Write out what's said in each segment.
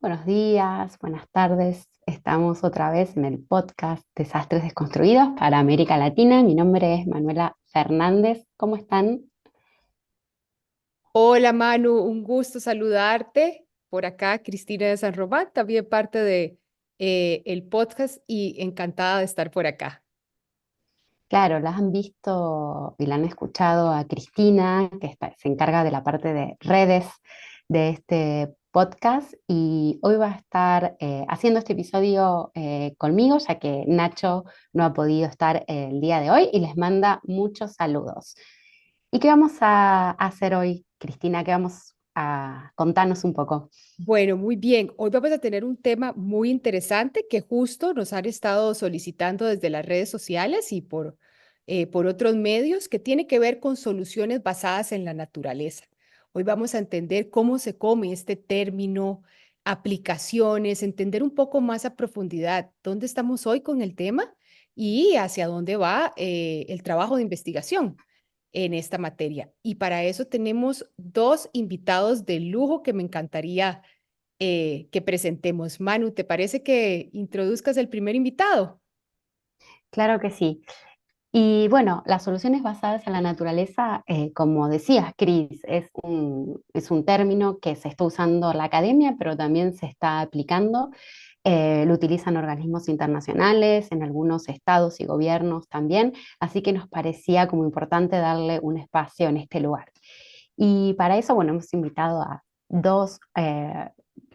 Buenos días, buenas tardes. Estamos otra vez en el podcast Desastres Desconstruidos para América Latina. Mi nombre es Manuela Fernández. ¿Cómo están? Hola Manu, un gusto saludarte. Por acá, Cristina de San Román, también parte de el podcast y encantada de estar por acá. Claro, las han visto y la han escuchado a Cristina, que se encarga de la parte de redes de este podcast, y hoy va a estar haciendo este episodio conmigo, ya que Nacho no ha podido estar el día de hoy y les manda muchos saludos. ¿Y qué vamos a hacer hoy, Cristina? ¿Qué vamos a contarnos un poco? Bueno, muy bien. Hoy vamos a tener un tema muy interesante que justo nos han estado solicitando desde las redes sociales y por otros medios que tiene que ver con soluciones basadas en la naturaleza. Hoy vamos a entender cómo se come este término, aplicaciones, entender un poco más a profundidad dónde estamos hoy con el tema y hacia dónde va el trabajo de investigación en esta materia. Y para eso tenemos dos invitados de lujo que me encantaría que presentemos. Manu, ¿te parece que introduzcas el primer invitado? Claro que sí. Y bueno, las soluciones basadas en la naturaleza, como decías, Cris, es un término que se está usando en la academia, pero también se está aplicando. Lo utilizan organismos internacionales, en algunos estados y gobiernos también, así que nos parecía como importante darle un espacio en este lugar. Y para eso, bueno, hemos invitado a dos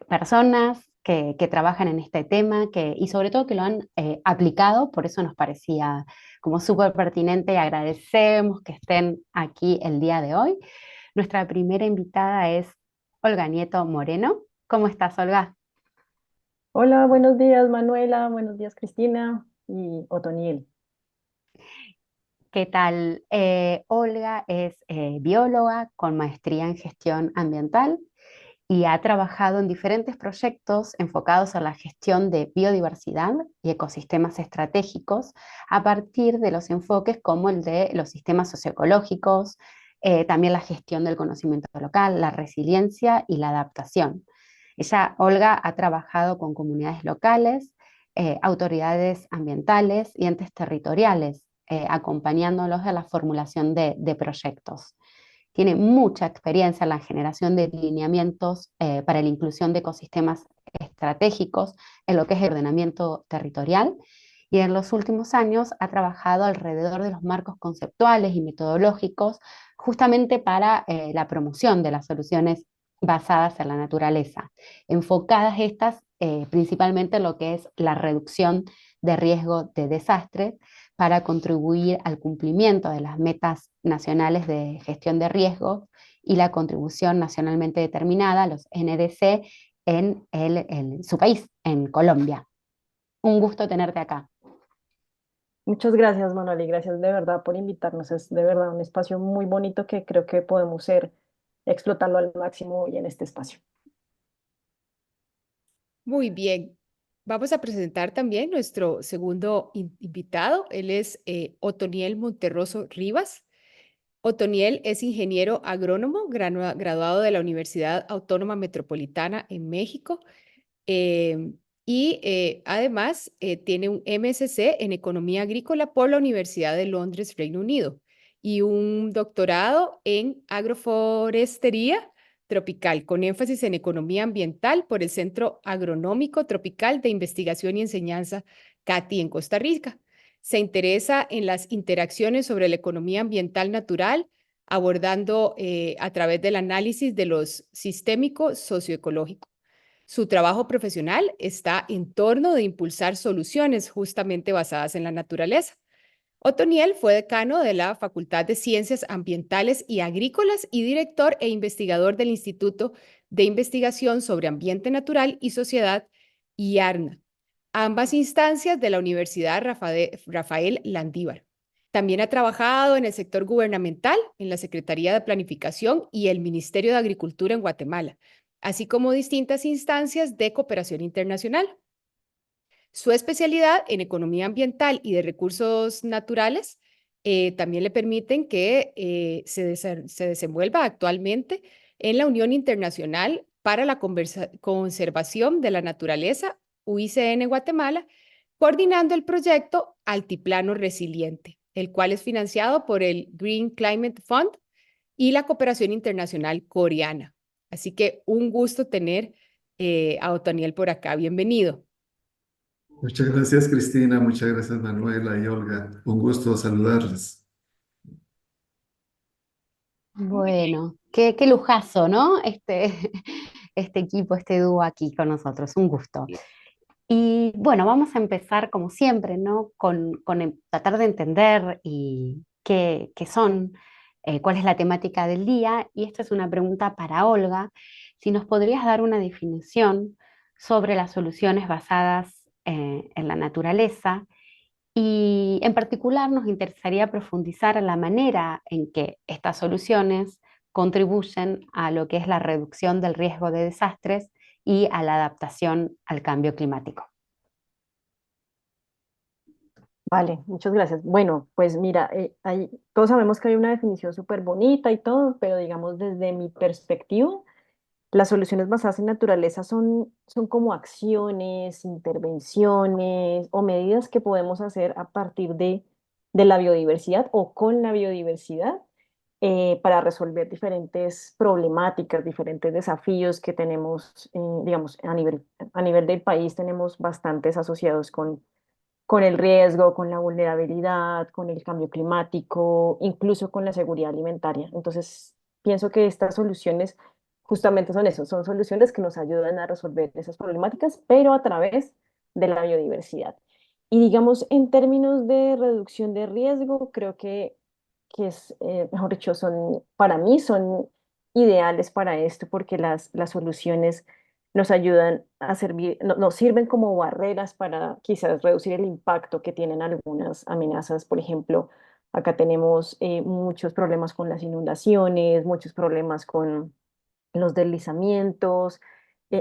personas que trabajan en este tema y sobre todo que lo han aplicado, por eso nos parecía como súper pertinente y agradecemos que estén aquí el día de hoy. Nuestra primera invitada es Olga Nieto Moreno. ¿Cómo estás, Olga? Hola, buenos días Manuela, buenos días Cristina y Otoniel. ¿Qué tal? Olga es bióloga con maestría en gestión ambiental y ha trabajado en diferentes proyectos enfocados a la gestión de biodiversidad y ecosistemas estratégicos a partir de los enfoques como el de los sistemas socioecológicos, también la gestión del conocimiento local, la resiliencia y la adaptación. Olga, ha trabajado con comunidades locales, autoridades ambientales y entes territoriales, acompañándolos en la formulación de proyectos. Tiene mucha experiencia en la generación de lineamientos para la inclusión de ecosistemas estratégicos en lo que es el ordenamiento territorial, y en los últimos años ha trabajado alrededor de los marcos conceptuales y metodológicos justamente para la promoción de las soluciones basadas en la naturaleza, enfocadas estas principalmente en lo que es la reducción de riesgo de desastres para contribuir al cumplimiento de las metas nacionales de gestión de riesgos y la contribución nacionalmente determinada, los NDC, en su país, en Colombia. Un gusto tenerte acá. Muchas gracias Manuela y gracias de verdad por invitarnos. Es de verdad un espacio muy bonito que creo que podemos explotarlo al máximo hoy en este espacio. Muy bien. Vamos a presentar también nuestro segundo invitado. Él es Otoniel Monterroso Rivas. Otoniel es ingeniero agrónomo graduado de la Universidad Autónoma Metropolitana en México. eh, Además tiene un MSc en Economía Agrícola por la Universidad de Londres, Reino Unido, y un doctorado en Agroforestería Tropical, con énfasis en Economía Ambiental por el Centro Agronómico Tropical de Investigación y Enseñanza CATI en Costa Rica. Se interesa en las interacciones sobre la economía ambiental natural, abordando a través del análisis de los sistémico socioecológico. Su trabajo profesional está en torno de impulsar soluciones justamente basadas en la naturaleza. Otoniel fue decano de la Facultad de Ciencias Ambientales y Agrícolas y director e investigador del Instituto de Investigación sobre Ambiente Natural y Sociedad, IARNA, ambas instancias de la Universidad Rafael Landívar. También ha trabajado en el sector gubernamental, en la Secretaría de Planificación y el Ministerio de Agricultura en Guatemala, así como distintas instancias de cooperación internacional. Su especialidad en economía ambiental y de recursos naturales también le permiten que se desenvuelva actualmente en la Unión Internacional para la Conservación de la Naturaleza, UICN Guatemala, coordinando el proyecto Altiplano Resiliente, el cual es financiado por el Green Climate Fund y la cooperación internacional coreana. Así que un gusto tener a Otoniel por acá. Bienvenido. Muchas gracias, Cristina. Muchas gracias, Manuela y Olga. Un gusto saludarles. Bueno, qué lujazo, ¿no? Este equipo, este dúo aquí con nosotros, un gusto. Y bueno, vamos a empezar como siempre, ¿no? Con tratar de entender qué son, cuál es la temática del día. Y esta es una pregunta para Olga. Si nos podrías dar una definición sobre las soluciones basadas en la naturaleza y en particular nos interesaría profundizar en la manera en que estas soluciones contribuyen a lo que es la reducción del riesgo de desastres y a la adaptación al cambio climático. Vale, muchas gracias. Bueno, pues mira, todos sabemos que hay una definición súper bonita y todo, pero digamos desde mi perspectiva, las soluciones basadas en naturaleza son como acciones, intervenciones o medidas que podemos hacer a partir de la biodiversidad o con la biodiversidad para resolver diferentes problemáticas, diferentes desafíos que tenemos, digamos, a nivel del país tenemos bastantes asociados con el riesgo, con la vulnerabilidad, con el cambio climático, incluso con la seguridad alimentaria. Entonces, pienso que estas soluciones justamente son eso, son soluciones que nos ayudan a resolver esas problemáticas, pero a través de la biodiversidad. Y digamos, en términos de reducción de riesgo, creo que es, mejor dicho, para mí son ideales para esto porque las soluciones nos ayudan a servir, nos sirven como barreras para quizás reducir el impacto que tienen algunas amenazas. Por ejemplo, acá tenemos muchos problemas con las inundaciones, muchos problemas con los deslizamientos,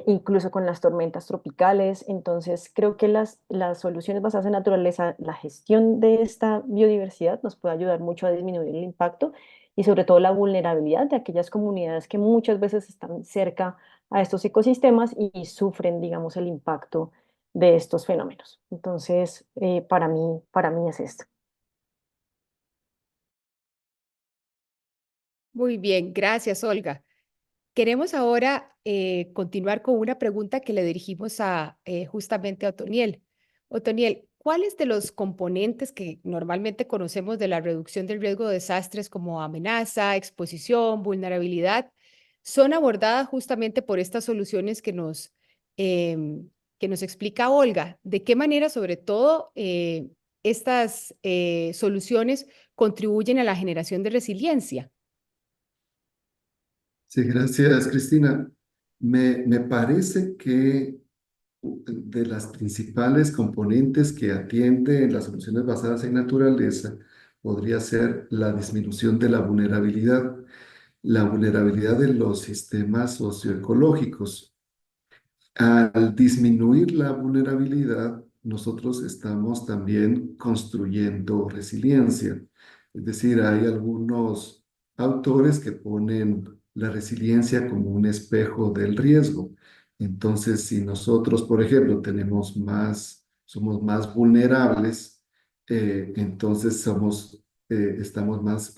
incluso con las tormentas tropicales. Entonces, creo que las soluciones basadas en naturaleza, la gestión de esta biodiversidad nos puede ayudar mucho a disminuir el impacto y sobre todo la vulnerabilidad de aquellas comunidades que muchas veces están cerca a estos ecosistemas y sufren, digamos, el impacto de estos fenómenos. Entonces, para mí es esto. Muy bien, gracias, Olga. Queremos ahora continuar con una pregunta que le dirigimos justamente a Otoniel. Otoniel, ¿cuáles de los componentes que normalmente conocemos de la reducción del riesgo de desastres como amenaza, exposición, vulnerabilidad, son abordadas justamente por estas soluciones que nos explica Olga? ¿De qué manera, sobre todo, estas soluciones contribuyen a la generación de resiliencia? Sí, gracias, Cristina. Me parece que de las principales componentes que atienden las soluciones basadas en naturaleza podría ser la disminución de la vulnerabilidad de los sistemas socioecológicos. Al disminuir la vulnerabilidad, nosotros estamos también construyendo resiliencia. Es decir, hay algunos autores que ponen la resiliencia como un espejo del riesgo. Entonces, si nosotros, por ejemplo, somos más vulnerables, entonces estamos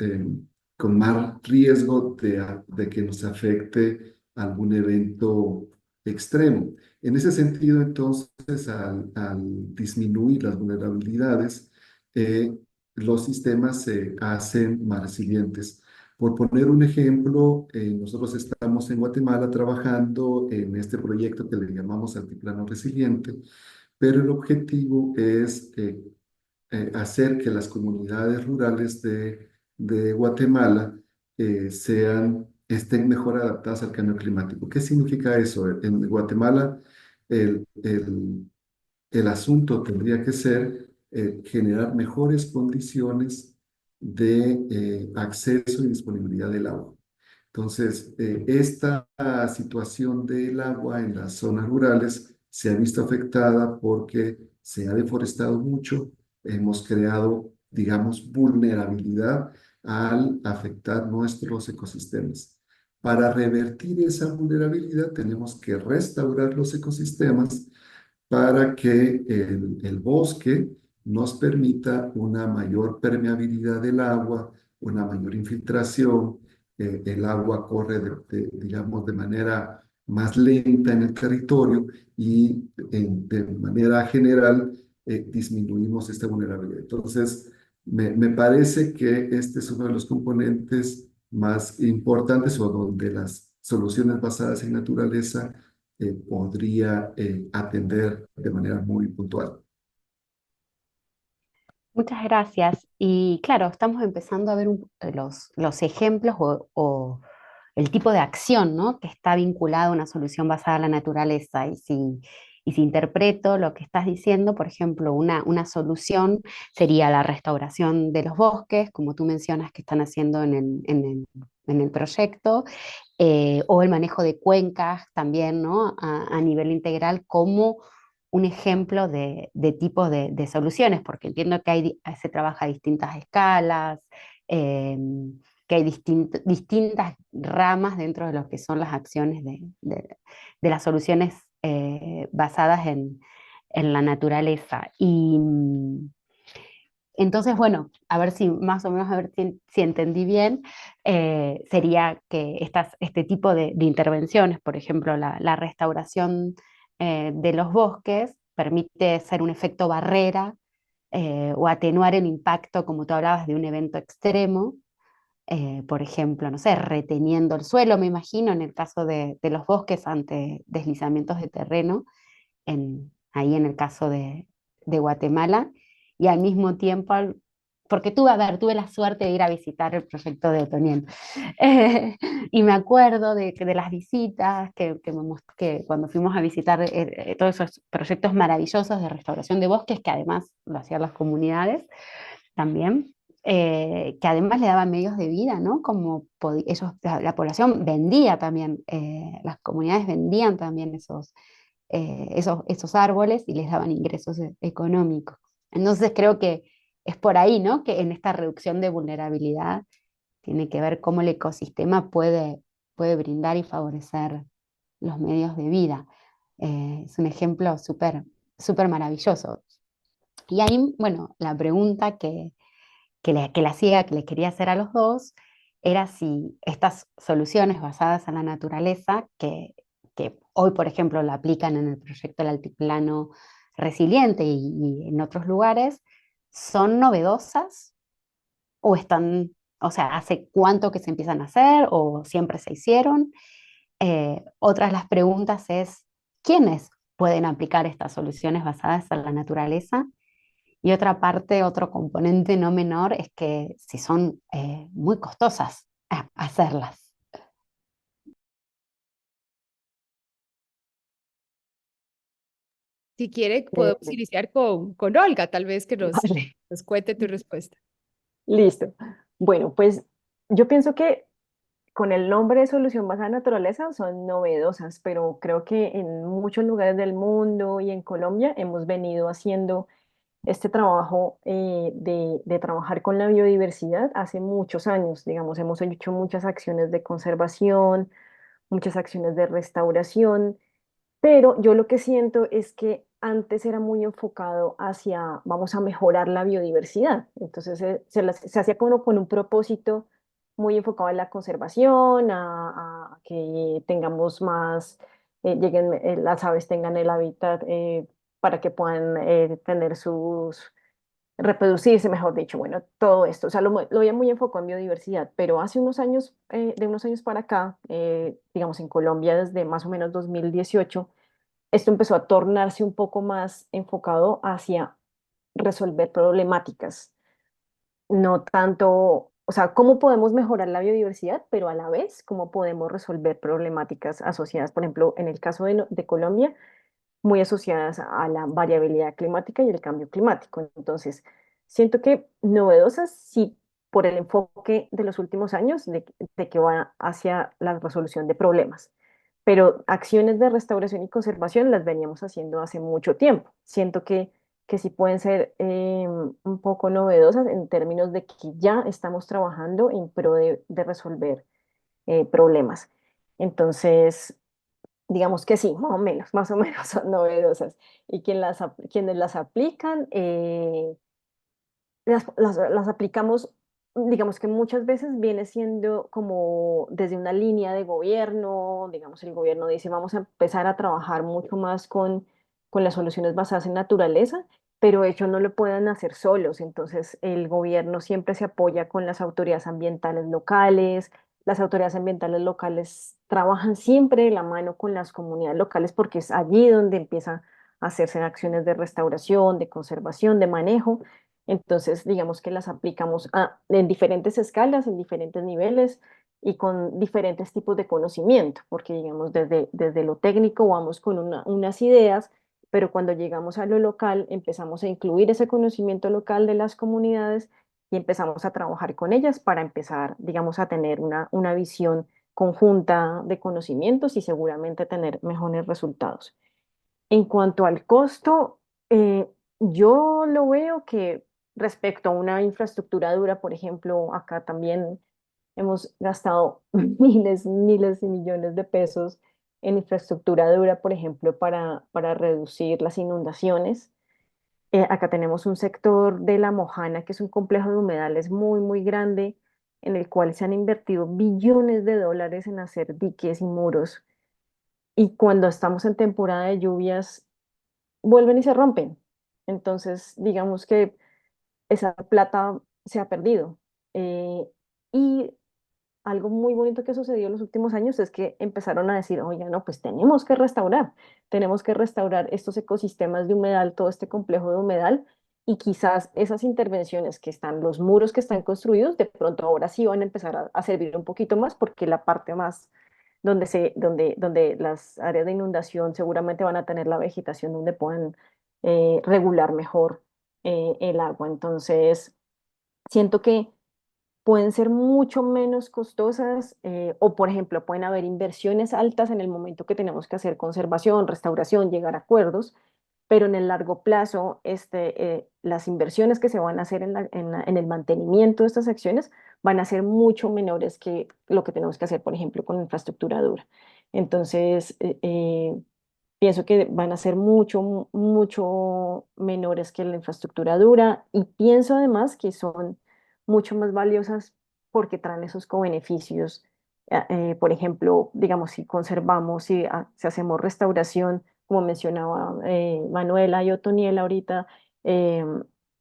con más riesgo de que nos afecte algún evento extremo. En ese sentido, entonces, al disminuir las vulnerabilidades, los sistemas se hacen más resilientes. Por poner un ejemplo, nosotros estamos en Guatemala trabajando en este proyecto que le llamamos Altiplano Resiliente, pero el objetivo es hacer que las comunidades rurales de Guatemala estén mejor adaptadas al cambio climático. ¿Qué significa eso? En Guatemala, el, el, el asunto tendría que ser generar mejores condiciones de acceso y disponibilidad del agua. Entonces, esta situación del agua en las zonas rurales se ha visto afectada porque se ha deforestado mucho, hemos creado, digamos, vulnerabilidad al afectar nuestros ecosistemas. Para revertir esa vulnerabilidad tenemos que restaurar los ecosistemas para que el bosque nos permita una mayor permeabilidad del agua, una mayor infiltración, el agua corre, digamos, de manera más lenta en el territorio y de manera general disminuimos esta vulnerabilidad. Entonces, me parece que este es uno de los componentes más importantes o donde las soluciones basadas en naturaleza podría atender de manera muy puntual. Muchas gracias. Y claro, estamos empezando a ver los ejemplos o el tipo de acción, ¿no? Que está vinculado a una solución basada en la naturaleza. Y si interpreto lo que estás diciendo, por ejemplo, una solución sería la restauración de los bosques, como tú mencionas que están haciendo en el proyecto, o el manejo de cuencas también, ¿no? A nivel integral, como un ejemplo de tipo de soluciones, porque entiendo que se trabaja a distintas escalas, eh, que hay distintas ramas dentro de lo que son las acciones de las soluciones basadas en la naturaleza. Y entonces, bueno, a ver si más o menos, a ver si entendí bien, sería que este tipo de intervenciones, por ejemplo, la restauración de los bosques, permite ser un efecto barrera o atenuar el impacto, como tú hablabas, de un evento extremo, por ejemplo, no sé, reteniendo el suelo, me imagino, en el caso de los bosques ante deslizamientos de terreno, ahí en el caso de Guatemala, y al mismo tiempo, porque tuve la suerte de ir a visitar el proyecto de Otoniel. Y me acuerdo de las visitas que cuando fuimos a visitar todos esos proyectos maravillosos de restauración de bosques, que además lo hacían las comunidades también, que además le daban medios de vida, ¿no? Como ellos, la población vendía también, las comunidades vendían también esos árboles y les daban ingresos económicos. Entonces creo que es por ahí, ¿no? Que en esta reducción de vulnerabilidad tiene que ver cómo el ecosistema puede brindar y favorecer los medios de vida. Es un ejemplo súper maravilloso. Y ahí, bueno, la pregunta que le quería hacer a los dos era si estas soluciones basadas en la naturaleza, que hoy, por ejemplo, la aplican en el proyecto del Altiplano Resiliente y en otros lugares, son novedosas o o sea, hace cuánto que se empiezan a hacer o siempre se hicieron. Otra de las preguntas es, ¿quiénes pueden aplicar estas soluciones basadas en la naturaleza? Y otra parte, otro componente no menor es que si son muy costosas hacerlas. Si quiere, Eh, podemos iniciar con Olga, tal vez que vale, nos cuente tu respuesta. listo. Bueno, pues yo pienso que con el nombre de solución basada en naturaleza son novedosas, pero creo que en muchos lugares del mundo y en Colombia hemos venido haciendo este trabajo de trabajar con la biodiversidad hace muchos años. Digamos, hemos hecho muchas acciones de conservación, muchas acciones de restauración, pero yo lo que siento es que antes era muy enfocado hacia, vamos a mejorar la biodiversidad. Entonces se hacía como con un propósito muy enfocado en la conservación, a que tengamos más, las aves tengan el hábitat para que puedan tener reproducirse, mejor dicho, bueno, todo esto. O sea, lo veía muy enfocado en biodiversidad, pero hace unos años, de unos años para acá, digamos en Colombia desde más o menos 2018, esto empezó a tornarse un poco más enfocado hacia resolver problemáticas, no tanto, o sea, cómo podemos mejorar la biodiversidad, pero a la vez cómo podemos resolver problemáticas asociadas, por ejemplo, en el caso de Colombia, muy asociadas a la variabilidad climática y el cambio climático. Entonces, siento que novedosas sí por el enfoque de los últimos años de que va hacia la resolución de problemas, pero acciones de restauración y conservación las veníamos haciendo hace mucho tiempo. Siento que sí pueden ser un poco novedosas en términos de que ya estamos trabajando en pro de resolver problemas. Entonces, digamos que sí, más o menos son novedosas. Y quienes las aplican, las aplicamos, digamos que muchas veces viene siendo como desde una línea de gobierno, digamos, el gobierno dice, vamos a empezar a trabajar mucho más con las soluciones basadas en naturaleza, pero ellos no lo pueden hacer solos, entonces el gobierno siempre se apoya con las autoridades ambientales locales. Las autoridades ambientales locales trabajan siempre de la mano con las comunidades locales porque es allí donde empiezan a hacerse acciones de restauración, de conservación, de manejo. Entonces, digamos que las aplicamos en diferentes escalas, en diferentes niveles y con diferentes tipos de conocimiento, porque digamos, desde lo técnico vamos con unas ideas, pero cuando llegamos a lo local empezamos a incluir ese conocimiento local de las comunidades y empezamos a trabajar con ellas para empezar, digamos, a tener una visión conjunta de conocimientos y seguramente tener mejores resultados. En cuanto al costo, yo lo veo que respecto a una infraestructura dura, por ejemplo, acá también hemos gastado miles y millones de pesos en infraestructura dura, por ejemplo, para reducir las inundaciones. Acá tenemos un sector de La Mojana, que es un complejo de humedales muy grande, en el cual se han invertido billones de dólares en hacer diques y muros. Y cuando estamos en temporada de lluvias, vuelven y se rompen. Entonces, digamos que esa plata se ha perdido. Y algo muy bonito que sucedió en los últimos años es que empezaron a decir, oye, no, pues tenemos que restaurar estos ecosistemas de humedal, todo este complejo de humedal, y quizás esas intervenciones que están, los muros que están construidos, de pronto ahora sí van a empezar a servir un poquito más, porque la parte más donde las áreas de inundación seguramente van a tener la vegetación donde puedan regular mejor el agua. Entonces, siento que pueden ser mucho menos costosas o, por ejemplo, pueden haber inversiones altas en el momento que tenemos que hacer conservación, restauración, llegar a acuerdos, pero en el largo plazo, las inversiones que se van a hacer en el mantenimiento de estas acciones van a ser mucho menores que lo que tenemos que hacer, por ejemplo, con infraestructura dura. Entonces, pienso que van a ser mucho menores que la infraestructura dura y pienso además que son mucho más valiosas porque traen esos co-beneficios. Por ejemplo, digamos, si conservamos, si hacemos restauración, como mencionaba Manuela y Otoniel ahorita, eh,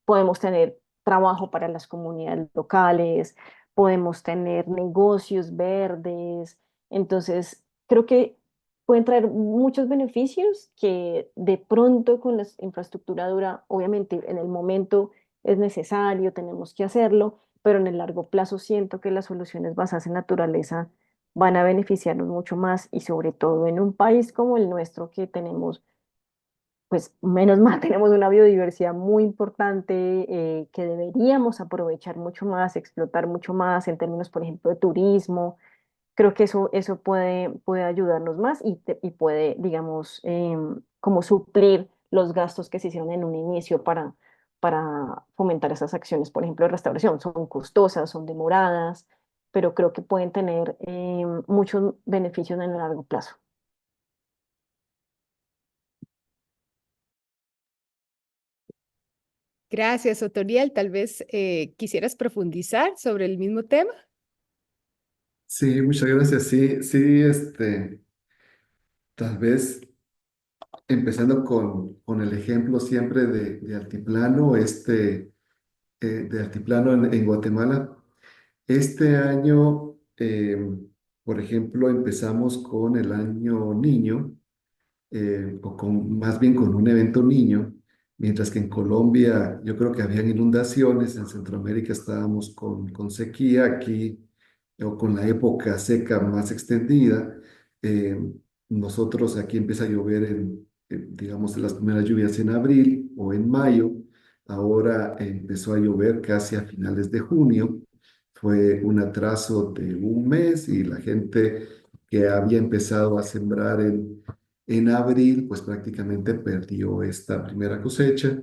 podemos tener trabajo para las comunidades locales, podemos tener negocios verdes. Entonces, creo que pueden traer muchos beneficios que de pronto con la infraestructura dura, obviamente en el momento es necesario, tenemos que hacerlo, pero en el largo plazo siento que las soluciones basadas en naturaleza van a beneficiarnos mucho más y sobre todo en un país como el nuestro que tenemos, pues menos mal, tenemos una biodiversidad muy importante que deberíamos aprovechar mucho más, explotar mucho más en términos, por ejemplo, de turismo. Creo que eso puede ayudarnos más y puede, digamos, como suplir los gastos que se hicieron en un inicio para fomentar esas acciones, por ejemplo, de restauración. Son costosas, son demoradas, pero creo que pueden tener muchos beneficios en el largo plazo. Gracias, Otoniel. Tal vez quisieras profundizar sobre el mismo tema. Sí, muchas gracias. Sí, sí, tal vez empezando con el ejemplo siempre de altiplano, de altiplano en Guatemala. Este año, por ejemplo, empezamos con el año niño, más bien con un evento niño, mientras que en Colombia yo creo que habían inundaciones, en Centroamérica estábamos con sequía, aquí o con la época seca más extendida. eh, Nosotros aquí empieza a llover digamos, las primeras lluvias en abril o en mayo. Ahora empezó a llover casi a finales de junio. Fue un atraso de un mes y la gente que había empezado a sembrar en abril, pues prácticamente perdió esta primera cosecha.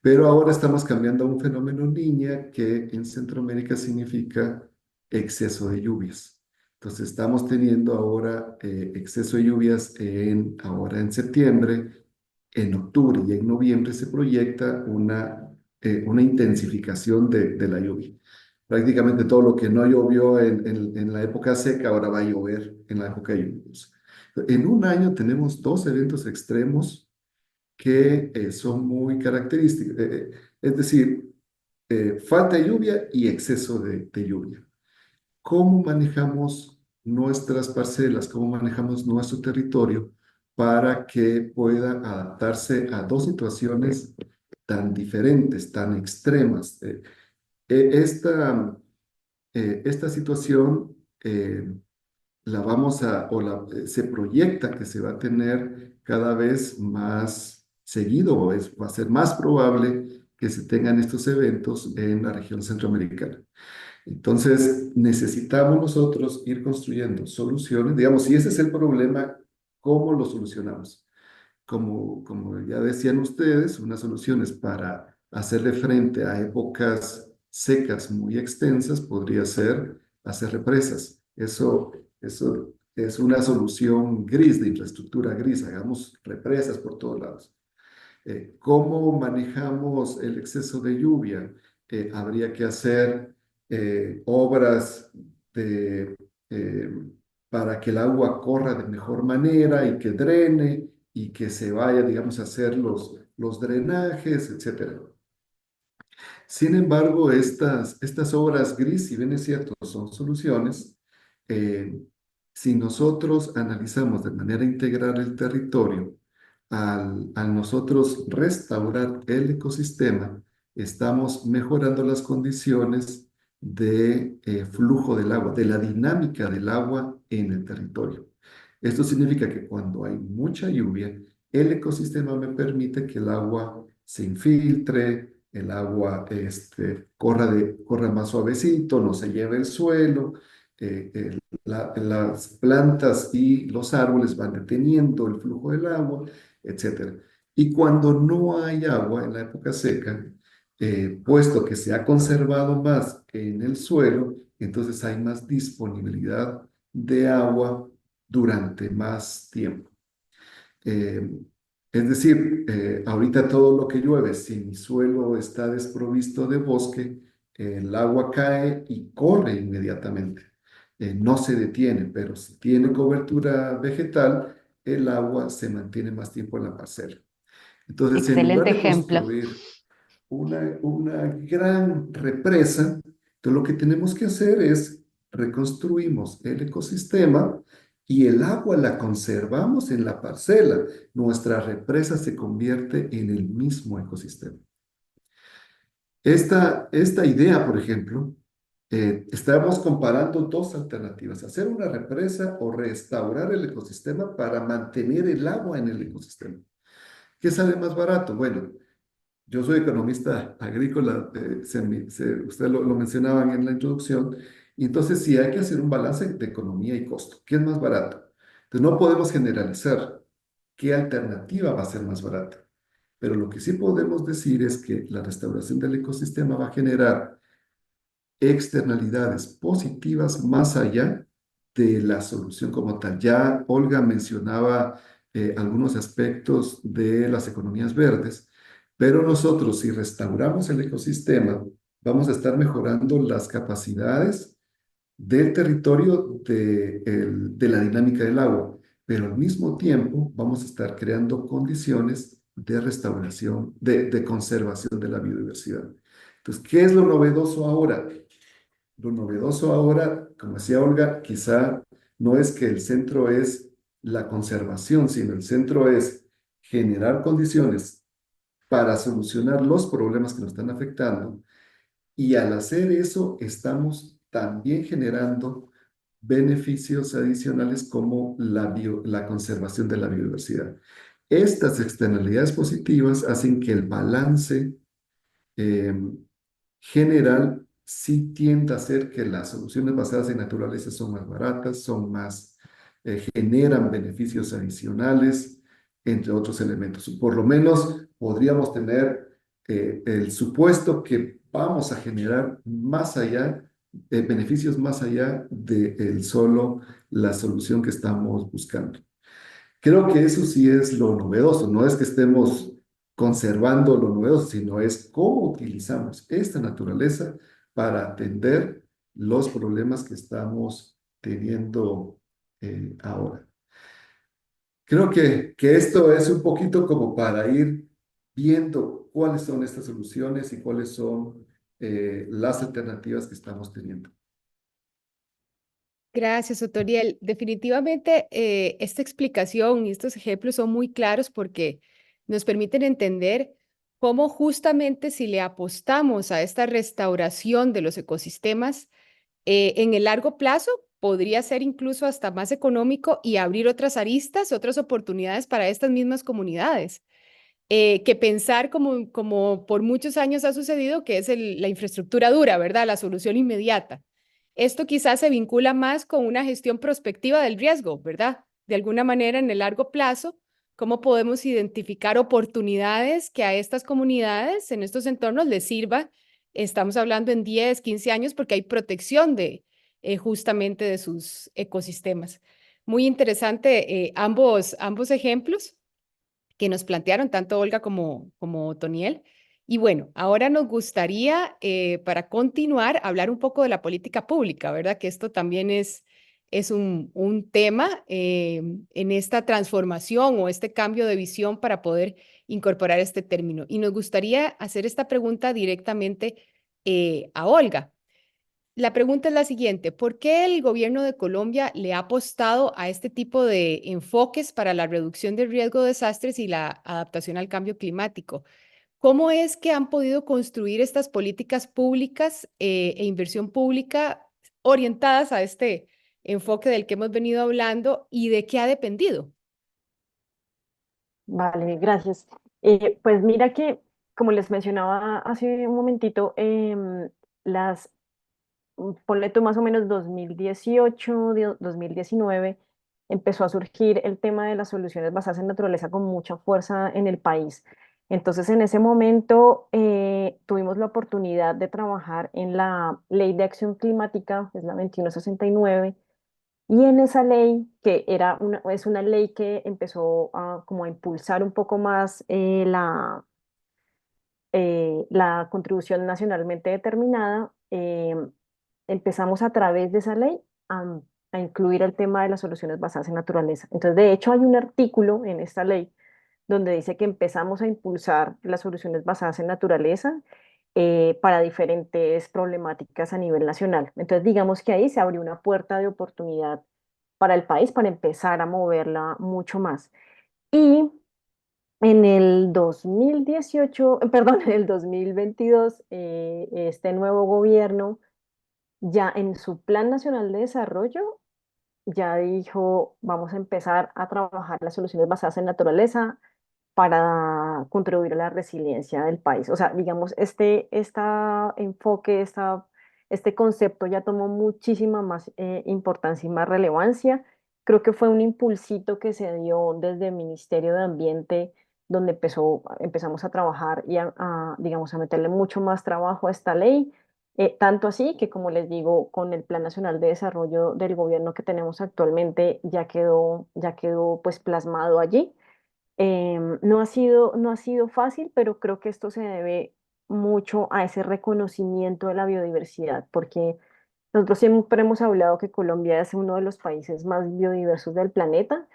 Pero ahora estamos cambiando a un fenómeno niña que en Centroamérica significa exceso de lluvias. Entonces estamos teniendo ahora exceso de lluvias ahora en septiembre, en octubre y en noviembre se proyecta una intensificación de la lluvia. Prácticamente todo lo que no llovió en la época seca ahora va a llover en la época lluviosa. En un año tenemos dos eventos extremos que son muy característicos. Es decir, falta de lluvia y exceso de lluvia. ¿Cómo manejamos nuestras parcelas? ¿Cómo manejamos nuestro territorio para que pueda adaptarse a dos situaciones tan diferentes, tan extremas? Eh, esta, esta situación la vamos a, o la, se proyecta que se va a tener cada vez más seguido, va a ser más probable que se tengan estos eventos en la región centroamericana. Entonces, necesitamos nosotros ir construyendo soluciones. Digamos, si ese es el problema, ¿cómo lo solucionamos? Como ya decían ustedes, unas soluciones para hacerle frente a épocas secas muy extensas podría ser hacer represas. Eso es una solución gris, de infraestructura gris. Hagamos represas por todos lados. ¿Cómo manejamos el exceso de lluvia? Habría que hacer obras de, eh, para que el agua corra de mejor manera y que drene y que se vaya, digamos, a hacer los drenajes, etcétera. Sin embargo, estas obras gris, si bien es cierto, son soluciones, eh, si nosotros analizamos de manera integral el territorio, al nosotros restaurar el ecosistema, estamos mejorando las condiciones de flujo del agua, de la dinámica del agua en el territorio. Esto significa que cuando hay mucha lluvia, el ecosistema me permite que el agua se infiltre, el agua corra más suavecito, no se lleve el suelo, las plantas y los árboles van deteniendo el flujo del agua, etcétera. Y cuando no hay agua en la época seca, puesto que se ha conservado más en el suelo, entonces hay más disponibilidad de agua durante más tiempo. Eh, es decir, ahorita todo lo que llueve, si mi suelo está desprovisto de bosque, el agua cae y corre inmediatamente. No se detiene, pero si tiene cobertura vegetal, el agua se mantiene más tiempo en la parcela. Entonces, en lugar Excelente de ejemplo. construir una gran represa, entonces lo que tenemos que hacer es reconstruimos el ecosistema y el agua la conservamos en la parcela. Nuestra represa se convierte en el mismo ecosistema. Esta idea, por ejemplo, estábamos comparando dos alternativas, hacer una represa o restaurar el ecosistema para mantener el agua en el ecosistema. ¿Qué sale más barato? Bueno, yo soy economista agrícola, usted lo mencionaban en la introducción, y entonces sí hay que hacer un balance de economía y costo. ¿Qué es más barato? Entonces no podemos generalizar qué alternativa va a ser más barata, pero lo que sí podemos decir es que la restauración del ecosistema va a generar externalidades positivas más allá de la solución como tal. Ya Olga mencionaba algunos aspectos de las economías verdes, pero nosotros si restauramos el ecosistema, vamos a estar mejorando las capacidades del territorio de la dinámica del agua, pero al mismo tiempo vamos a estar creando condiciones de restauración, de conservación de la biodiversidad. Entonces, ¿qué es lo novedoso ahora? Lo novedoso ahora, como decía Olga, quizá no es que el centro es la conservación, sino el centro es generar condiciones para solucionar los problemas que nos están afectando. Y al hacer eso, estamos también generando beneficios adicionales como la conservación de la biodiversidad. Estas externalidades positivas hacen que el balance eh, general sí tiende a ser que las soluciones basadas en naturaleza son más baratas, generan beneficios adicionales, entre otros elementos. Por lo menos podríamos tener el supuesto que vamos a generar más allá beneficios más allá de solo la solución que estamos buscando. Creo que eso sí es lo novedoso, no es que estemos conservando lo novedoso, sino es cómo utilizamos esta naturaleza para atender los problemas que estamos teniendo ahora. Creo que esto es un poquito como para ir viendo cuáles son estas soluciones y cuáles son las alternativas que estamos teniendo. Gracias, Otoriel. Definitivamente esta explicación y estos ejemplos son muy claros porque nos permiten entender cómo justamente si le apostamos a esta restauración de los ecosistemas, en el largo plazo podría ser incluso hasta más económico y abrir otras aristas, otras oportunidades para estas mismas comunidades, que pensar como por muchos años ha sucedido, que es la infraestructura dura, ¿verdad? La solución inmediata. Esto quizás se vincula más con una gestión prospectiva del riesgo, ¿verdad? De alguna manera, en el largo plazo, ¿cómo podemos identificar oportunidades que a estas comunidades, en estos entornos, les sirva? Estamos hablando en 10, 15 años porque hay protección de justamente de sus ecosistemas. Muy interesante ambos ejemplos que nos plantearon tanto Olga como Toniel. Y bueno, ahora nos gustaría, para continuar, hablar un poco de la política pública, ¿verdad? Que esto también es un tema en esta transformación o este cambio de visión para poder incorporar este término. Y nos gustaría hacer esta pregunta directamente a Olga. La pregunta es la siguiente: ¿por qué el gobierno de Colombia le ha apostado a este tipo de enfoques para la reducción del riesgo de desastres y la adaptación al cambio climático? ¿Cómo es que han podido construir estas políticas públicas e inversión pública orientadas a este enfoque del que hemos venido hablando y de qué ha dependido? Vale, gracias. Pues mira que, como les mencionaba hace un momentito, las ponle tú más o menos 2018, 2019, empezó a surgir el tema de las soluciones basadas en naturaleza con mucha fuerza en el país. Entonces, en ese momento tuvimos la oportunidad de trabajar en la Ley de Acción Climática, que es la 2169, y en esa ley, que es una ley que empezó a, como a impulsar un poco más la contribución nacionalmente determinada, empezamos a través de esa ley a incluir el tema de las soluciones basadas en naturaleza. Entonces, de hecho, hay un artículo en esta ley donde dice que empezamos a impulsar las soluciones basadas en naturaleza para diferentes problemáticas a nivel nacional. Entonces, digamos que ahí se abrió una puerta de oportunidad para el país para empezar a moverla mucho más. Y en el 2018, perdón, en el 2022, este nuevo gobierno ya en su Plan Nacional de Desarrollo ya dijo, vamos a empezar a trabajar las soluciones basadas en naturaleza para contribuir a la resiliencia del país. O sea, digamos, enfoque, este concepto ya tomó muchísima más importancia y más relevancia. Creo que fue un impulsito que se dio desde el Ministerio de Ambiente, donde empezamos a trabajar y digamos, a meterle mucho más trabajo a esta ley. Tanto así que, como les digo, con el Plan Nacional de Desarrollo del gobierno que tenemos actualmente, ya quedó pues plasmado allí. No ha sido fácil, pero creo que esto se debe mucho a ese reconocimiento de la biodiversidad, porque nosotros siempre hemos hablado que Colombia es uno de los países más biodiversos del planeta,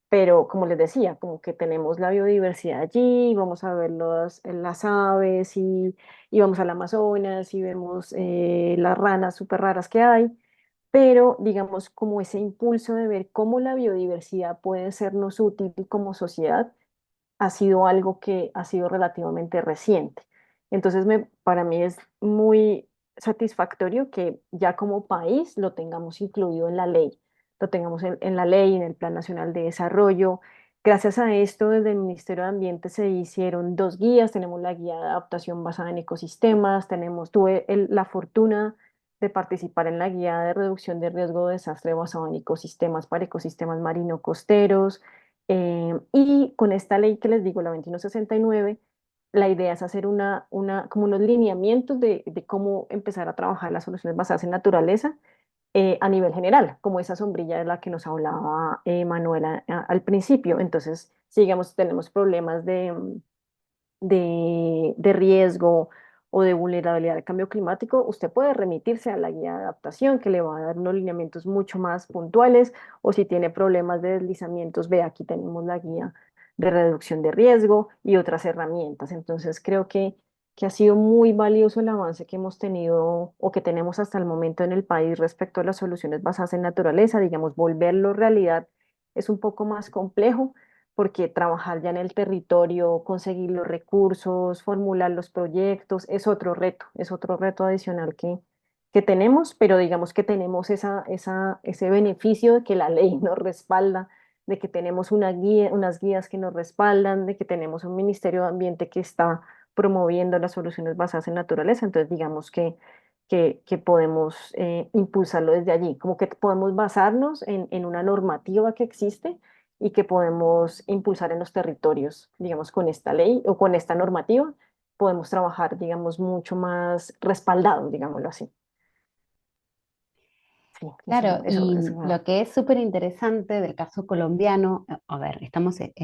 pero como les decía, como que tenemos la biodiversidad allí, vamos a ver las aves y vamos al Amazonas y vemos las ranas súper raras que hay, pero digamos como ese impulso de ver cómo la biodiversidad puede sernos útil como sociedad ha sido algo que ha sido relativamente reciente. Entonces, para mí es muy satisfactorio que ya como país lo tengamos incluido en la ley, lo tengamos en la ley, en el Plan Nacional de Desarrollo. Gracias a esto, desde el Ministerio de Ambiente se hicieron dos guías, tenemos la guía de adaptación basada en ecosistemas, tuve la fortuna de participar en la guía de reducción de riesgo de desastre basado en ecosistemas para ecosistemas marino-costeros, y con esta ley que les digo, la 2169, la idea es hacer como unos lineamientos de cómo empezar a trabajar las soluciones basadas en naturaleza a nivel general, como esa sombrilla de la que nos hablaba Manuela al principio. Entonces, si digamos tenemos problemas de riesgo o de vulnerabilidad al cambio climático, usted puede remitirse a la guía de adaptación que le va a dar unos lineamientos mucho más puntuales, o si tiene problemas de deslizamientos, ve, aquí tenemos la guía de reducción de riesgo y otras herramientas. Entonces creo que ha sido muy valioso el avance que hemos tenido o que tenemos hasta el momento en el país respecto a las soluciones basadas en naturaleza. Digamos, volverlo realidad es un poco más complejo porque trabajar ya en el territorio, conseguir los recursos, formular los proyectos, es otro reto adicional que tenemos, pero digamos que tenemos ese beneficio de que la ley nos respalda, de que tenemos unas guías que nos respaldan, de que tenemos un Ministerio de Ambiente que está promoviendo las soluciones basadas en naturaleza. Entonces digamos que podemos impulsarlo desde allí, como que podemos basarnos en una normativa que existe y que podemos impulsar en los territorios, digamos, con esta ley o con esta normativa, podemos trabajar, digamos, mucho más respaldados, digámoslo así. Sí, Claro, y eso lo que es súper interesante del caso colombiano, a ver,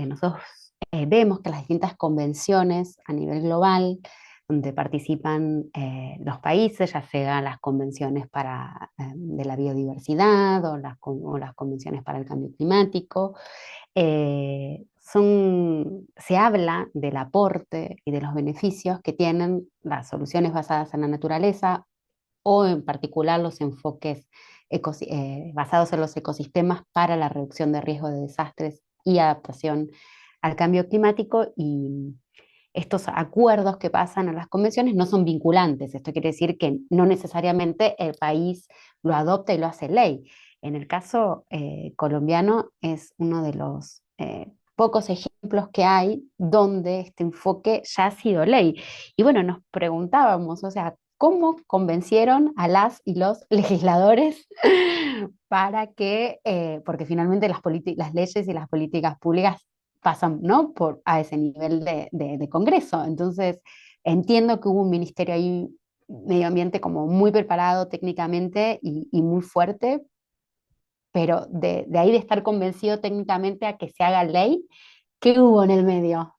nosotros vemos que las distintas convenciones a nivel global, donde participan los países, ya sean las convenciones de la biodiversidad o las convenciones para el cambio climático, se habla del aporte y de los beneficios que tienen las soluciones basadas en la naturaleza o en particular los enfoques basados en los ecosistemas para la reducción de riesgo de desastres y adaptación al cambio climático. Y estos acuerdos que pasan a las convenciones no son vinculantes. Esto quiere decir que no necesariamente el país lo adopta y lo hace ley. En el caso colombiano es uno de los pocos ejemplos que hay donde este enfoque ya ha sido ley. Y bueno, nos preguntábamos, o sea, ¿cómo convencieron a las y los legisladores para que, porque finalmente las leyes y las políticas públicas pasan, ¿no? A ese nivel de Congreso? Entonces, entiendo que hubo un ministerio ahí, medio ambiente, como muy preparado técnicamente y muy fuerte, pero de ahí de estar convencido técnicamente a que se haga ley, ¿qué hubo en el medio?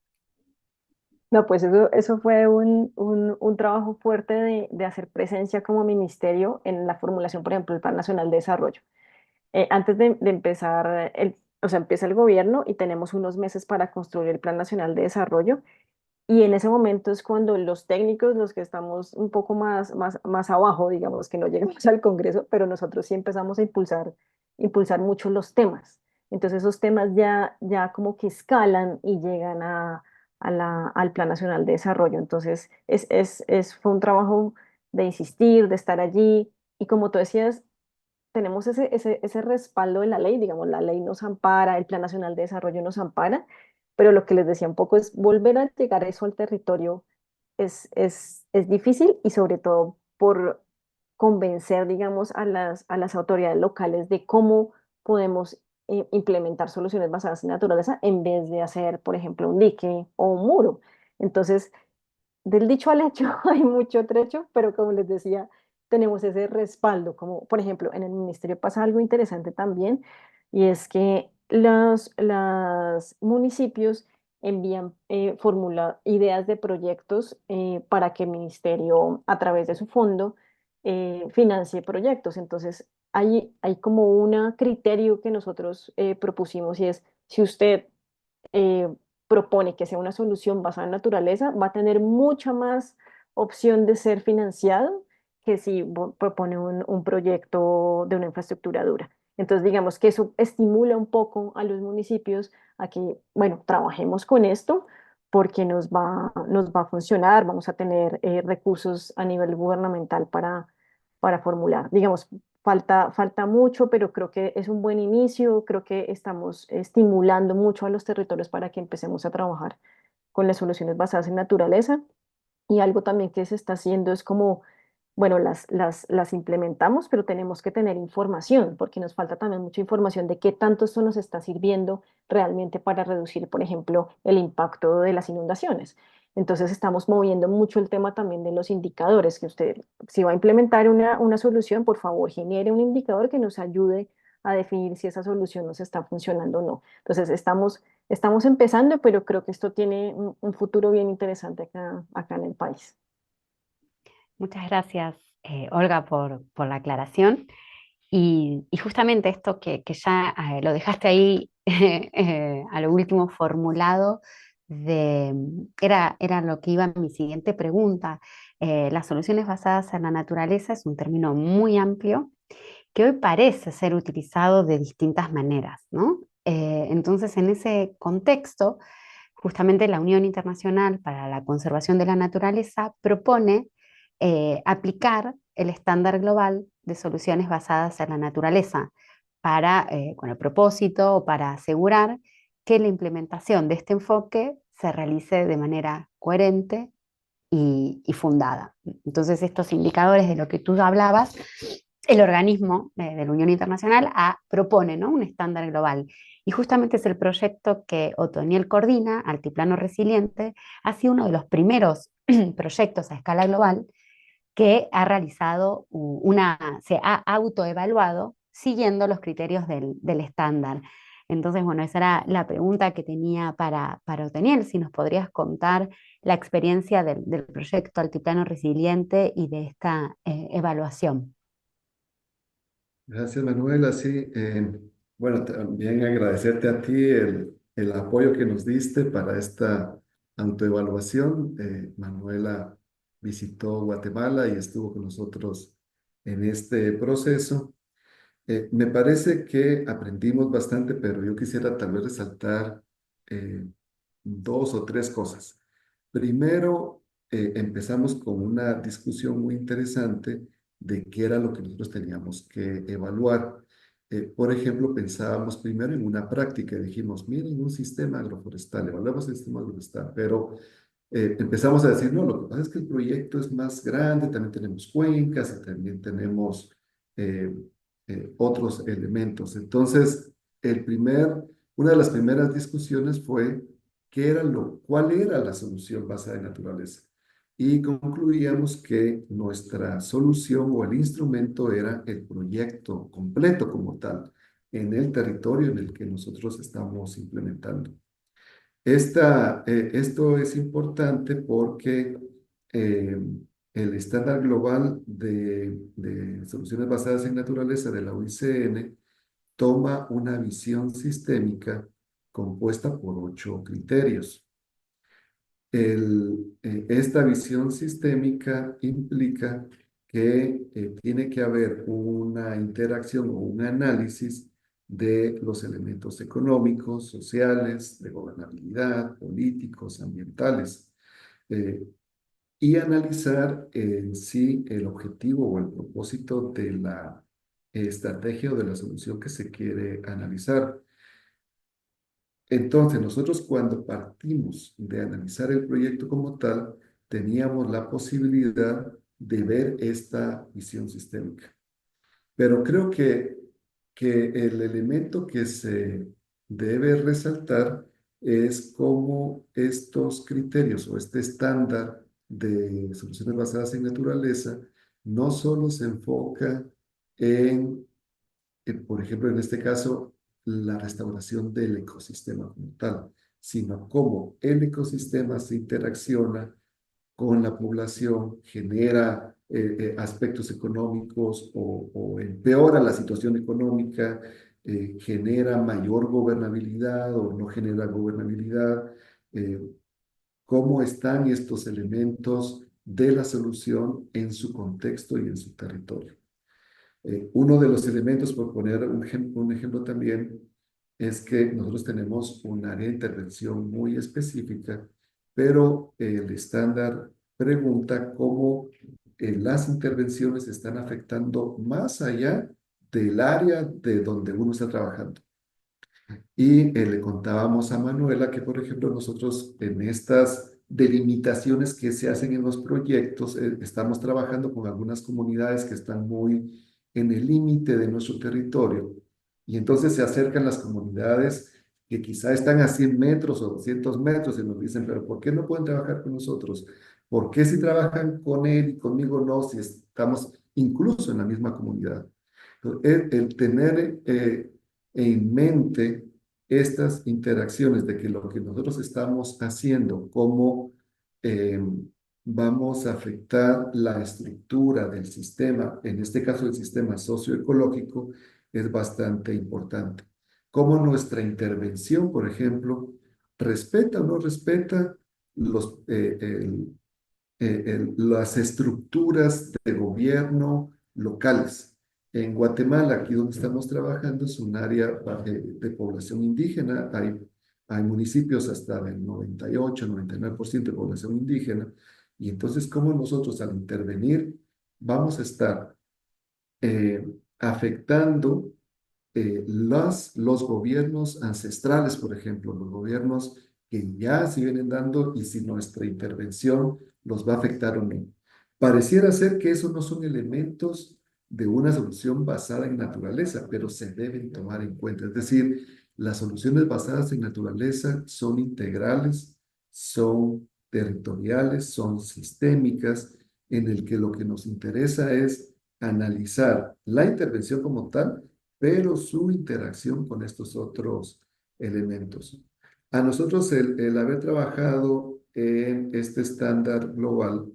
No, pues eso fue un trabajo fuerte de hacer presencia como ministerio en la formulación, por ejemplo, del Plan Nacional de Desarrollo. Antes de empezar, o sea, empieza el gobierno y tenemos unos meses para construir el Plan Nacional de Desarrollo. Y en ese momento es cuando los técnicos, los que estamos un poco más abajo, digamos, que no llegamos al Congreso, pero nosotros sí empezamos a impulsar mucho los temas. Entonces esos temas ya como que escalan y llegan al Plan Nacional de Desarrollo. Entonces fue un trabajo de insistir, de estar allí. Y como tú decías, tenemos ese respaldo de la ley, digamos, la ley nos ampara, el Plan Nacional de Desarrollo nos ampara, pero lo que les decía un poco es volver a llegar eso al territorio es difícil, y sobre todo por convencer, digamos, a las autoridades locales de cómo podemos implementar soluciones basadas en naturaleza en vez de hacer, por ejemplo, un dique o un muro. Entonces, del dicho al hecho hay mucho trecho, pero como les decía, tenemos ese respaldo, como por ejemplo en el ministerio pasa algo interesante también, y es que los municipios envían ideas de proyectos para que el ministerio a través de su fondo financie proyectos. Entonces hay como un criterio que nosotros propusimos, y es: si usted eh, propone que sea una solución basada en naturaleza, va a tener mucha más opción de ser financiado que si propone un proyecto de una infraestructura dura. Entonces, digamos que eso estimula un poco a los municipios a que, bueno, trabajemos con esto porque nos va a funcionar, vamos a tener recursos a nivel gubernamental para formular. Digamos, falta mucho, pero creo que es un buen inicio. Creo que estamos estimulando mucho a los territorios para que empecemos a trabajar con las soluciones basadas en naturaleza. Y algo también que se está haciendo es como, bueno, las implementamos, pero tenemos que tener información, porque nos falta también mucha información de qué tanto esto nos está sirviendo realmente para reducir, por ejemplo, el impacto de las inundaciones. Entonces estamos moviendo mucho el tema también de los indicadores, que usted, si va a implementar una solución, por favor, genere un indicador que nos ayude a definir si esa solución nos está funcionando o no. Entonces estamos empezando, pero creo que esto tiene un futuro bien interesante acá en el país. Muchas gracias, Olga, por la aclaración. Y justamente esto que ya lo dejaste ahí a lo último formulado, era lo que iba a mi siguiente pregunta. Las soluciones basadas en la naturaleza es un término muy amplio que hoy parece ser utilizado de distintas maneras, ¿no? Entonces, en ese contexto, justamente la Unión Internacional para la Conservación de la Naturaleza propone aplicar el estándar global de soluciones basadas en la naturaleza con el propósito o para asegurar que la implementación de este enfoque se realice de manera coherente y fundada. Entonces, estos indicadores de lo que tú hablabas, el organismo de la Unión Internacional propone, ¿no?, un estándar global. Y justamente es el proyecto que Otoniel coordina, Altiplano Resiliente, ha sido uno de los primeros proyectos a escala global que ha realizado se ha autoevaluado siguiendo los criterios del estándar. Entonces, bueno, esa era la pregunta que tenía para Otoniel, si nos podrías contar la experiencia del proyecto Altiplano Resiliente y de esta evaluación. Gracias, Manuela. Sí, bueno, también agradecerte a ti el apoyo que nos diste para esta autoevaluación. Manuela visitó Guatemala y estuvo con nosotros en este proceso. Me parece que aprendimos bastante, pero yo quisiera tal vez resaltar eh, dos o tres cosas. Primero, empezamos con una discusión muy interesante de qué era lo que nosotros teníamos que evaluar. Por ejemplo, pensábamos primero en una práctica y dijimos, miren, un sistema agroforestal, evaluamos el sistema agroforestal, pero empezamos a decir, no, lo que pasa es que el proyecto es más grande, también tenemos cuencas y también tenemos eh, otros elementos. Entonces, una de las primeras discusiones fue cuál era la solución basada en naturaleza. Y concluíamos que nuestra solución o el instrumento era el proyecto completo como tal, en el territorio en el que nosotros estamos implementando. Esto es importante porque eh, el estándar global de soluciones basadas en naturaleza de la UICN toma una visión sistémica compuesta por 8 criterios. Esta visión sistémica implica que tiene que haber una interacción o un análisis de los elementos económicos, sociales, de gobernabilidad, políticos, ambientales, eh, y analizar en sí el objetivo o el propósito de la estrategia o de la solución que se quiere analizar. Entonces, nosotros cuando partimos de analizar el proyecto como tal, teníamos la posibilidad de ver esta visión sistémica. Pero creo que el elemento que se debe resaltar es cómo estos criterios o este estándar de soluciones basadas en naturaleza no solo se enfoca en por ejemplo, en este caso, la restauración del ecosistema como tal, sino cómo el ecosistema se interacciona con la población, genera aspectos económicos o empeora la situación económica, genera mayor gobernabilidad o no genera gobernabilidad, eh, cómo están estos elementos de la solución en su contexto y en su territorio. Uno de los elementos, por poner un ejemplo también, es que nosotros tenemos un área de intervención muy específica, pero el estándar pregunta cómo las intervenciones están afectando más allá del área de donde uno está trabajando. Y le contábamos a Manuela que, por ejemplo, nosotros en estas delimitaciones que se hacen en los proyectos, estamos trabajando con algunas comunidades que están muy en el límite de nuestro territorio. Y entonces se acercan las comunidades que quizá están a 100 metros o 200 metros y nos dicen, pero ¿por qué no pueden trabajar con nosotros? ¿Por qué si trabajan con él y conmigo no, si estamos incluso en la misma comunidad? El tener en mente estas interacciones de que lo que nosotros estamos haciendo, cómo eh, vamos a afectar la estructura del sistema, en este caso el sistema socioecológico, es bastante importante. Cómo nuestra intervención, por ejemplo, respeta o no respeta los, las estructuras de gobierno locales. En Guatemala, aquí donde estamos trabajando, es un área de población indígena. Hay municipios hasta del 98, 99% de población indígena. Y entonces, ¿cómo nosotros al intervenir vamos a estar afectando los gobiernos ancestrales, por ejemplo, los gobiernos que ya se vienen dando y si nuestra intervención los va a afectar o no? Pareciera ser que esos no son elementos de una solución basada en naturaleza, pero se deben tomar en cuenta. Es decir, las soluciones basadas en naturaleza son integrales, son territoriales, son sistémicas, en el que lo que nos interesa es analizar la intervención como tal, pero su interacción con estos otros elementos. A nosotros el haber trabajado en este estándar global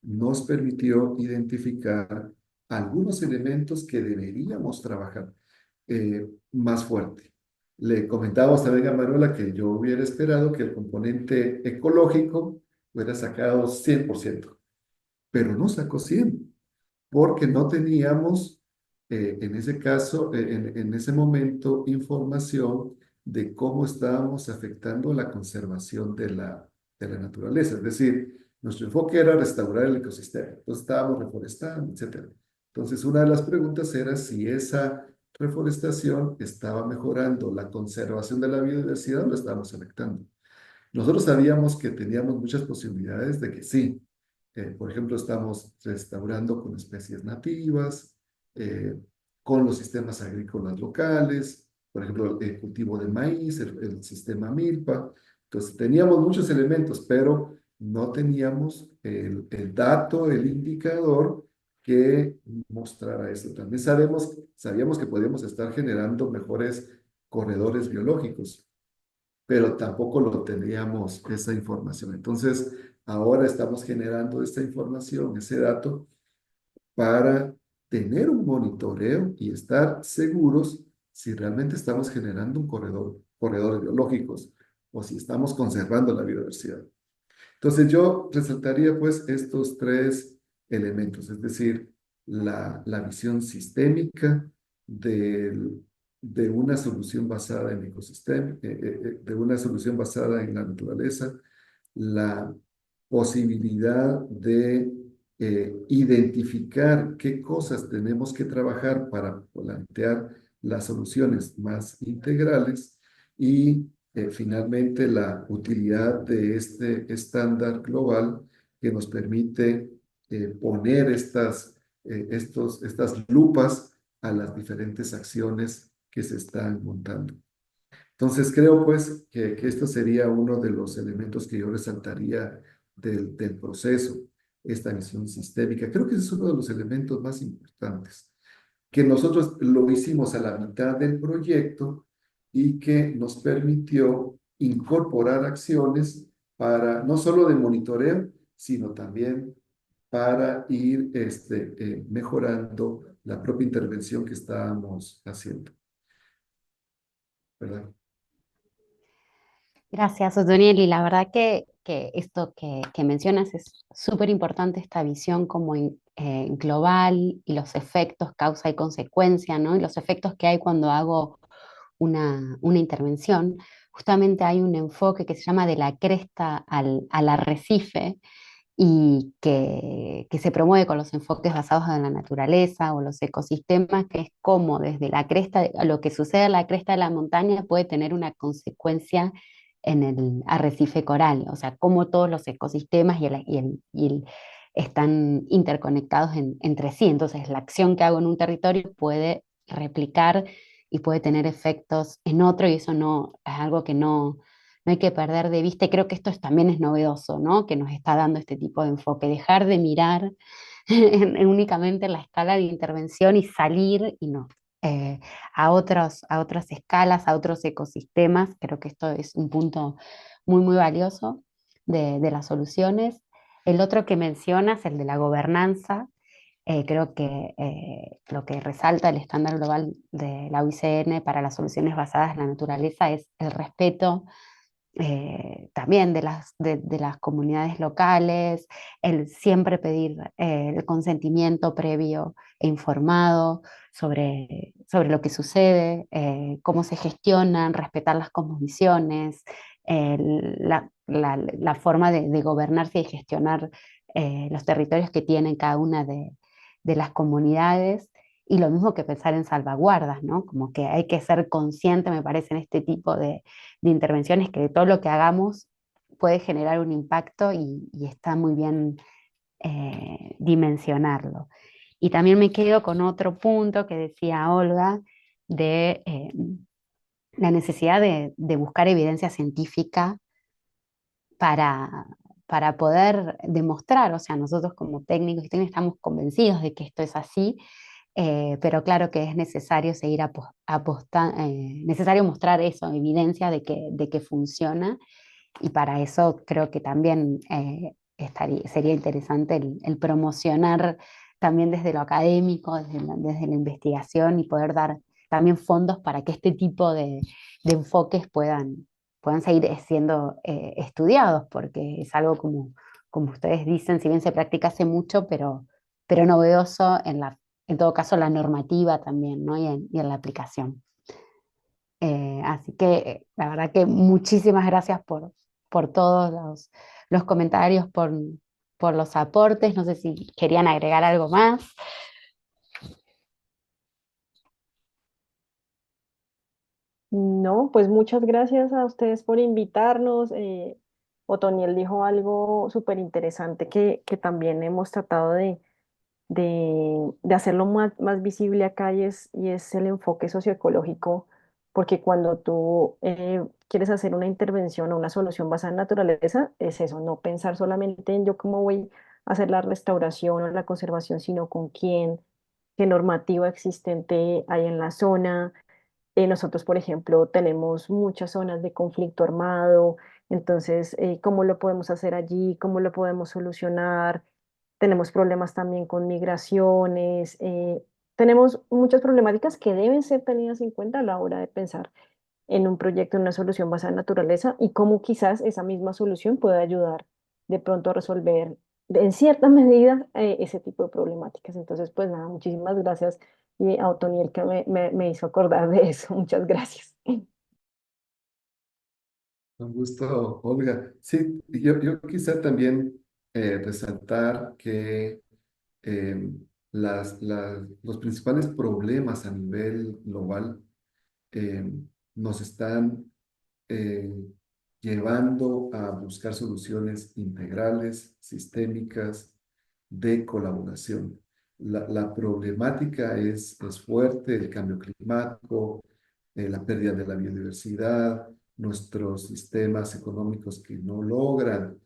nos permitió identificar algunos elementos que deberíamos trabajar más fuerte. Le comentábamos también a Manuela que yo hubiera esperado que el componente ecológico hubiera sacado 100%, pero no sacó 100 porque no teníamos, en ese caso, en ese momento, información de cómo estábamos afectando la conservación de la naturaleza. Es decir, nuestro enfoque era restaurar el ecosistema. Entonces estábamos reforestando, etcétera. Entonces, una de las preguntas era si esa reforestación estaba mejorando la conservación de la biodiversidad o la estábamos afectando. Nosotros sabíamos que teníamos muchas posibilidades de que sí. Por ejemplo, estamos restaurando con especies nativas, eh, con los sistemas agrícolas locales, por ejemplo, el cultivo de maíz, el sistema milpa. Entonces, teníamos muchos elementos, pero no teníamos el dato, el indicador que mostrara eso. También sabíamos que podíamos estar generando mejores corredores biológicos, pero tampoco lo teníamos esa información. Entonces, ahora estamos generando esta información, ese dato, para tener un monitoreo y estar seguros si realmente estamos generando un corredores biológicos o si estamos conservando la biodiversidad. Entonces, yo resaltaría pues estos tres elementos, es decir, la visión sistémica del de una solución basada en ecosistema, de una solución basada en la naturaleza, la posibilidad de identificar qué cosas tenemos que trabajar para plantear las soluciones más integrales y finalmente la utilidad de este estándar global que nos permite poner estas lupas a las diferentes acciones que se están montando. Entonces creo pues que esto sería uno de los elementos que yo resaltaría del proceso, esta visión sistémica. Creo que ese es uno de los elementos más importantes, que nosotros lo hicimos a la mitad del proyecto y que nos permitió incorporar acciones para no solo de monitoreo, sino también para ir mejorando la propia intervención que estábamos haciendo, ¿verdad? Gracias, Otoniel. Y la verdad que esto que mencionas es súper importante, esta visión como global y los efectos, causa y consecuencia, ¿no? Y los efectos que hay cuando hago una intervención. Justamente hay un enfoque que se llama de la cresta al arrecife y que se promueve con los enfoques basados en la naturaleza o los ecosistemas, que es como desde la cresta, lo que sucede en la cresta de la montaña puede tener una consecuencia en el arrecife coral, o sea, cómo todos los ecosistemas están interconectados entre sí. Entonces, la acción que hago en un territorio puede replicar y puede tener efectos en otro y eso no es algo que no hay que perder de vista. Y creo que también es novedoso, ¿no? Que nos está dando este tipo de enfoque, dejar de mirar únicamente la escala de intervención y salir y no. eh, a otras escalas, a otros ecosistemas. Creo que esto es un punto muy, muy valioso de las soluciones. El otro que mencionas, el de la gobernanza, creo que lo que resalta el estándar global de la UICN para las soluciones basadas en la naturaleza es el respeto también de las comunidades locales, el siempre pedir el consentimiento previo e informado sobre lo que sucede, cómo se gestionan, respetar las cosmovisiones, la forma de gobernarse y gestionar los territorios que tienen cada una de las comunidades. Y lo mismo que pensar en salvaguardas, ¿no? Como que hay que ser consciente, me parece, en este tipo de intervenciones, que todo lo que hagamos puede generar un impacto y está muy bien dimensionarlo. Y también me quedo con otro punto que decía Olga de la necesidad de buscar evidencia científica para, para poder demostrar, o sea, nosotros como técnicos y técnicas estamos convencidos de que esto es así, pero claro que es necesario seguir apostando, necesario mostrar eso, evidencia de que funciona, y para eso creo que también sería interesante el promocionar también desde lo académico, desde la investigación y poder dar también fondos para que este tipo de enfoques puedan seguir siendo estudiados, porque es algo como ustedes dicen, si bien se practica hace mucho, pero novedoso en todo caso la normativa también, ¿no? Y en la aplicación. Así que la verdad que muchísimas gracias por todos los comentarios, por los aportes. No sé si querían agregar algo más. No, pues muchas gracias a ustedes por invitarnos. Otoniel dijo algo súper interesante que también hemos tratado de hacerlo más visible acá y es el enfoque socioecológico, porque cuando tú quieres hacer una intervención o una solución basada en naturaleza, es eso, no pensar solamente en yo cómo voy a hacer la restauración o la conservación, sino con quién, qué normativa existente hay en la zona. Nosotros, por ejemplo, tenemos muchas zonas de conflicto armado, entonces, ¿cómo lo podemos hacer allí? ¿Cómo lo podemos solucionar? Tenemos problemas también con migraciones, tenemos muchas problemáticas que deben ser tenidas en cuenta a la hora de pensar en un proyecto, en una solución basada en naturaleza y cómo quizás esa misma solución puede ayudar de pronto a resolver en cierta medida ese tipo de problemáticas. Entonces, pues nada, muchísimas gracias y a Otoniel que me hizo acordar de eso. Muchas gracias. Un gusto, Olga. Sí, yo quisiera también resaltar que eh, los principales problemas a nivel global eh, nos están eh, llevando a buscar soluciones integrales, sistémicas, de colaboración. La problemática es fuerte, el cambio climático, la pérdida de la biodiversidad, nuestros sistemas económicos que no logran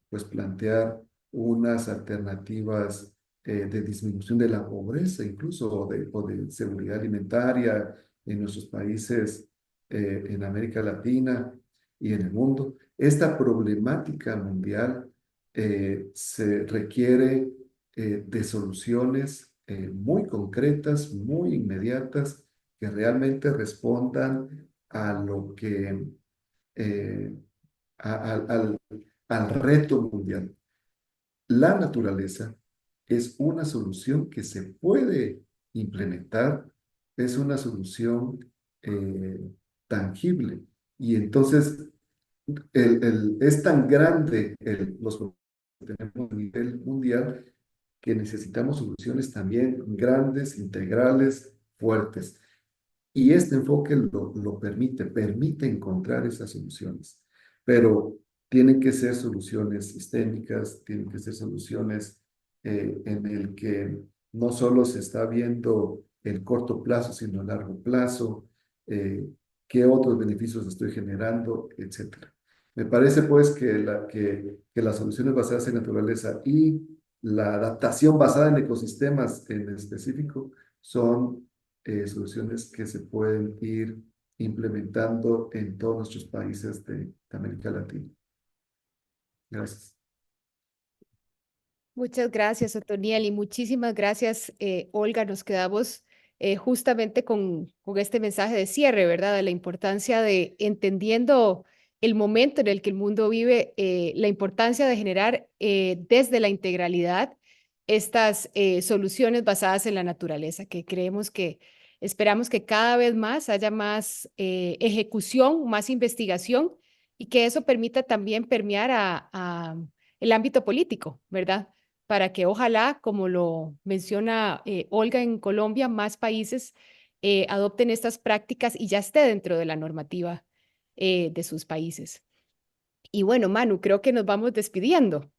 pues plantear unas alternativas de disminución de la pobreza, incluso o de seguridad alimentaria en nuestros países en América Latina y en el mundo. Esta problemática mundial se requiere de soluciones muy concretas, muy inmediatas, que realmente respondan a lo que, eh, al al reto mundial. La naturaleza es una solución que se puede implementar, es una solución eh, tangible. Y entonces es tan grande los problemas que tenemos a nivel mundial que necesitamos soluciones también grandes, integrales, fuertes. Y este enfoque lo permite encontrar esas soluciones, pero tienen que ser soluciones sistémicas, tienen que ser soluciones en el que no solo se está viendo el corto plazo, sino a largo plazo, qué otros beneficios estoy generando, etcétera. Me parece pues que las soluciones basadas en naturaleza y la adaptación basada en ecosistemas en específico son soluciones que se pueden ir implementando en todos nuestros países de América Latina. Gracias. Muchas gracias, Otoniel, y muchísimas gracias, Olga. Nos quedamos justamente con este mensaje de cierre, ¿verdad? De la importancia de entendiendo el momento en el que el mundo vive, la importancia de generar desde la integralidad estas soluciones basadas en la naturaleza, que creemos que esperamos que cada vez más haya más ejecución, más investigación y que eso permita también permear a el ámbito político, ¿verdad? Para que ojalá, como lo menciona Olga en Colombia, más países adopten estas prácticas y ya esté dentro de la normativa de sus países. Y bueno, Manu, creo que nos vamos despidiendo.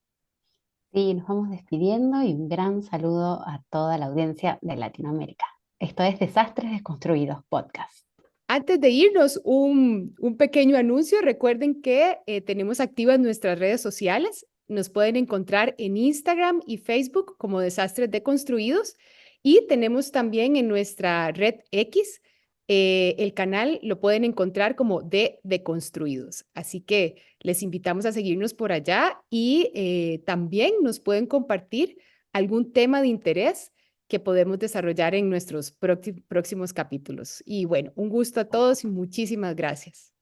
Sí, nos vamos despidiendo y un gran saludo a toda la audiencia de Latinoamérica. Esto es Desastres Desconstruidos Podcast. Antes de irnos, un pequeño anuncio. Recuerden que tenemos activas nuestras redes sociales. Nos pueden encontrar en Instagram y Facebook como Desastres Deconstruidos. Y tenemos también en nuestra red X, el canal lo pueden encontrar como de Deconstruidos. Así que les invitamos a seguirnos por allá y también nos pueden compartir algún tema de interés que podemos desarrollar en nuestros próximos capítulos. Y bueno, un gusto a todos y muchísimas gracias.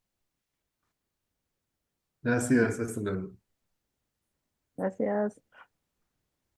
Gracias, hasta luego. Gracias.